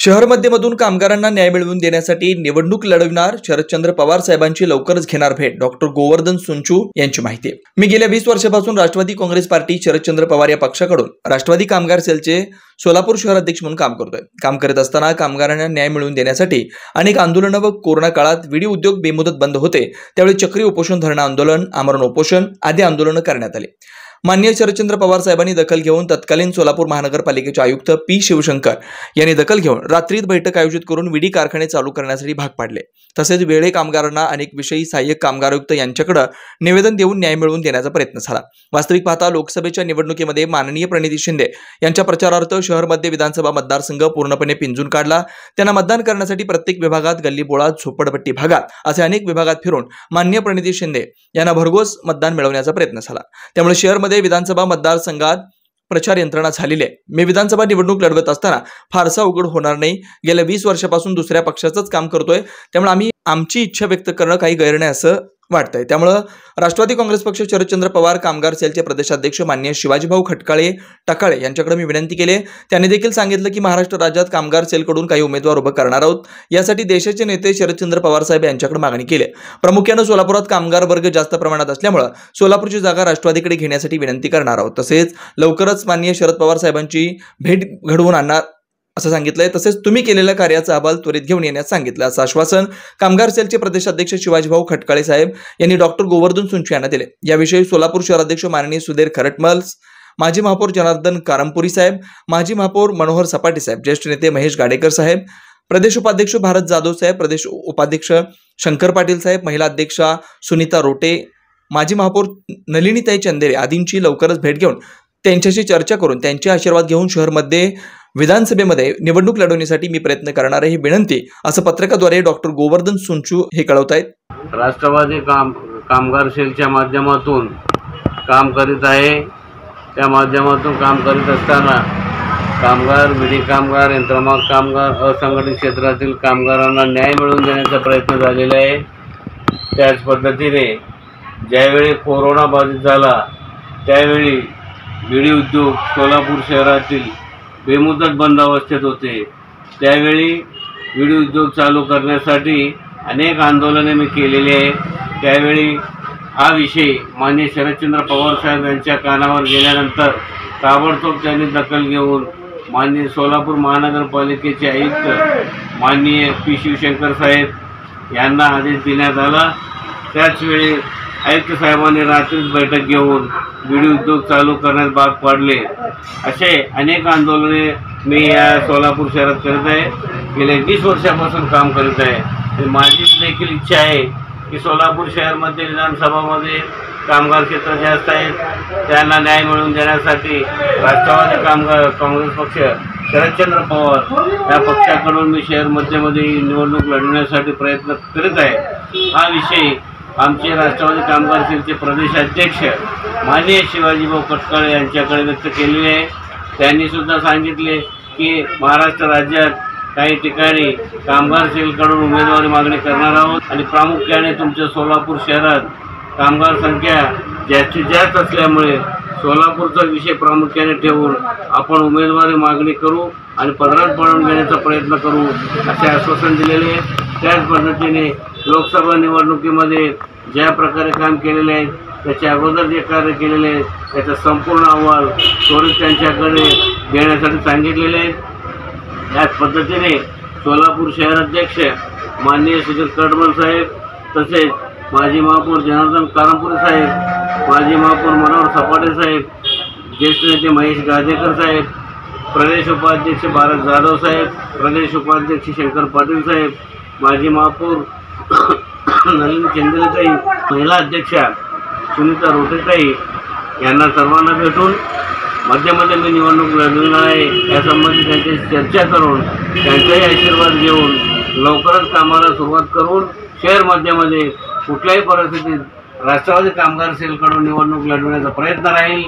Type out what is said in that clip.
शहर मध्यमधून कामगारांना न्याय मिळवून देण्यासाठी निवडणूक लढवणार शरदचंद्र पवार साहेबांची लवकरच घेणार भेट डॉक्टर गोवर्धन सुंचू यांची माहिती। मी गेल्या 20 वर्षापासून राष्ट्रवादी काँग्रेस पार्टी शरदचंद्र पवार या पक्षाकडून राष्ट्रवादी कामगार सेलचे सोलापूर शहर अध्यक्ष म्हणून काम करतोय। काम करत असताना कामगारांना न्याय मिळवून देण्यासाठी अनेक आंदोलनं व कोरोना काळात विडी उद्योग बेमुदत बंद होते त्यावेळी चक्री उपोषण, धरणा आंदोलन, आमरण उपोषण आदी आंदोलनं करण्यात आली। माननीय शरदचंद्र पवार साहेबांनी दखल घेऊन तत्कालीन सोलापूर महानगरपालिकेचे आयुक्त पी शिवशंकर यांनी दखल घेऊन रात्रीत बैठक आयोजित करून विडी कारखाने चालू करण्यासाठी भाग पाडले। तसेच वेळे कामगारांना अनेक विषयी सहाय्यक कामगार आयुक्त यांच्याकडे निवेदन देऊन न्याय मिळवून देण्याचा प्रयत्न झाला। वास्तविक पाहता लोकसभेच्या निवडणुकीमध्ये माननीय प्रणिती शिंदे यांच्या प्रचारार्थ शहरमध्ये विधानसभा मतदारसंघ पूर्णपणे पिंजून काढला। त्यांना मतदान करण्यासाठी प्रत्येक विभागात, गल्लीबोळात, झोपडपट्टी भागात असे अनेक विभागात फिरून माननीय प्रणिती शिंदे यांना भरघोस मतदान मिळवण्याचा प्रयत्न झाला। त्यामुळे शहरमध्ये विधानसभा मतदारसंघात प्रचार यंत्रणा झालेली आहे। मी विधानसभा निवडणूक लढवत असताना फारसा उघड होणार नाही। गेल्या 20 वर्षापासून दुसऱ्या पक्षाचंच काम करतोय, त्यामुळे आमची इच्छा व्यक्त करणं काही गैर नाही असं वाटतंय। त्यामुळे राष्ट्रवादी काँग्रेस पक्ष शरदचंद्र पवार कामगार सेलचे प्रदेशाध्यक्ष माननीय शिवाजीभाऊ खटकाळे टकाळे यांच्याकडे मी विनंती केली। त्यांनी देखील सांगितलं की महाराष्ट्र राज्यात कामगार सेलकडून काही उमेदवार उभे करणार आहोत। यासाठी देशाचे नेते शरदचंद्र पवार साहेब यांच्याकडे मागणी केली। प्रामुख्याने सोलापुरात कामगार वर्ग जास्त प्रमाणात असल्यामुळे सोलापूरची जागा राष्ट्रवादीकडे घेण्यासाठी विनंती करणार आहोत। तसेच लवकरच माननीय शरद पवार साहेबांची भेट घडवून आणणार असं सांगितलंय। तसेच तुम्ही केलेल्या कार्याचा अहवाल त्वरित घेऊन येण्यास सांगितलं असं आश्वासन कामगार सेलचे प्रदेशाध्यक्ष शिवाजीभाऊ खटकाळे साहेब यांनी डॉक्टर गोवर्धन सुंचू यांना दिले। याविषयी सोलापूर शहराध्यक्ष माननीय सुधीर खरटमल, माजी महापौर जनार्दन कारंपुरी साहेब, माजी महापौर मनोहर सपाटे साहेब, ज्येष्ठ नेते महेश गाडेकर साहेब, प्रदेश उपाध्यक्ष भारत जाधव साहेब, प्रदेश उपाध्यक्ष शंकर पाटील साहेब, महिला अध्यक्षा सुनीता रोटे, माजी महापौर नलिनीताई चंदेरे आदींची लवकरच भेट घेऊन त्यांच्याशी चर्चा करून त्यांचे आशीर्वाद घेऊन शहरमध्ये विधानसभेमध्ये निवडणूक लढवण्यासाठी मी प्रयत्न करणार आहे ही विनंती असं पत्रकाद्वारे डॉक्टर गोवर्धन सुंचू हे कळवत आहेत। राष्ट्रवादी कामगार सेलच्या माध्यमातून काम करीत आहे। त्या माध्यमातून काम करीत असताना कामगार, विडी कामगार, यंत्रमाग कामगार, असंघटित क्षेत्रातील कामगारांना न्याय मिळवून देण्याचा प्रयत्न झालेला आहे। त्याच पद्धतीने ज्यावेळी कोरोना बाधित झाला त्यावेळी विडी उद्योग सोलापूर शहरातील बेमुदत बंद अवस्थेत होते। त्यावेळी विडी उद्योग चालू करण्यासाठी अनेक आंदोलने मी केलेली आहे। त्यावेळी हा विषय माननीय शरदचंद्र पवार साहेब यांच्या कानावर गेल्यानंतर ताबडतोब त्यांनी दखल घेऊन माननीय सोलापूर महानगरपालिकेचे आयुक्त माननीय पी शिवशंकर साहेब यांना आदेश देण्यात आला। त्याचवेळी आयुक्त साहेबांनी रात्रीच बैठक घेऊन विडी उद्योग चालू करण्यास भाग पाडले। असे अनेक आंदोलने मी या सोलापूर शहरात करीत आहे। गेल्या 20 वर्षापासून काम करीत आहे। माझी देखील इच्छा आहे की सोलापूर शहरामध्ये विधानसभामध्ये कामगार क्षेत्र जास्त आहेत, त्यांना न्याय मिळवून देण्यासाठी राष्ट्रवादी काँग्रेस पक्ष शरदचंद्र पवार या पक्षाकडून मी शहर मध्येमध्ये निवडणूक लढवण्यासाठी प्रयत्न करीत आहे। हा विषय आमचे राष्ट्रवादी कामगार सेलचे प्रदेशाध्यक्ष माननीय शिवाजीभाऊ खटकाळे यांच्याकडे व्यक्त केलेले आहे। त्यांनी सुद्धा सांगितले की महाराष्ट्र राज्यात काही ठिकाणी कामगार सेलकडून उमेदवारी मागणी करणार आहोत आणि प्रामुख्याने तुमच्या सोलापूर शहरात कामगार संख्या जास्तीत जास्त असल्यामुळे सोलापूरचा विषय प्रामुख्याने ठेवून आपण उमेदवारी मागणी करू आणि पदरात पडून घेण्याचा प्रयत्न करू असे आश्वासन दिलेले आहे। त्याच पद्धतीने लोकसभा निवडणुकीमध्ये ज्या प्रकारे काम केलेले आहे त्याच्या अगोदर जे कार्य केलेले आहे त्याचा संपूर्ण अहवाल त्वरित त्यांच्याकडे देण्यासाठी सांगितलेले आहे। त्याच पद्धतीने सोलापूर शहराध्यक्ष माननीय सुधीर खरटमल साहेब, तसेच माजी महापौर जनार्दन कारंपुरी साहेब, माजी महापौर मनोहर सपाटे साहेब, ज्येष्ठ नेते महेश गाडेकर साहेब, प्रदेश उपाध्यक्ष भारत जाधव साहेब, प्रदेश उपाध्यक्ष शंकर पाटील साहेब, माजी महापौर नलिनी चंदेरेताई, महिला अध्यक्षा सुनीता रोटेताई यांना सर्वांना भेटून मध्ये मी निवडणूक लढवणार आहे यासंबंधी त्यांच्याशी चर्चा करून त्यांचाही आशीर्वाद घेऊन लवकरच कामाला सुरुवात करून शहर मध्येमध्ये कुठल्याही परिस्थितीत राष्ट्रवादी कामगार सेलकडून निवडणूक लढवण्याचा प्रयत्न राहील।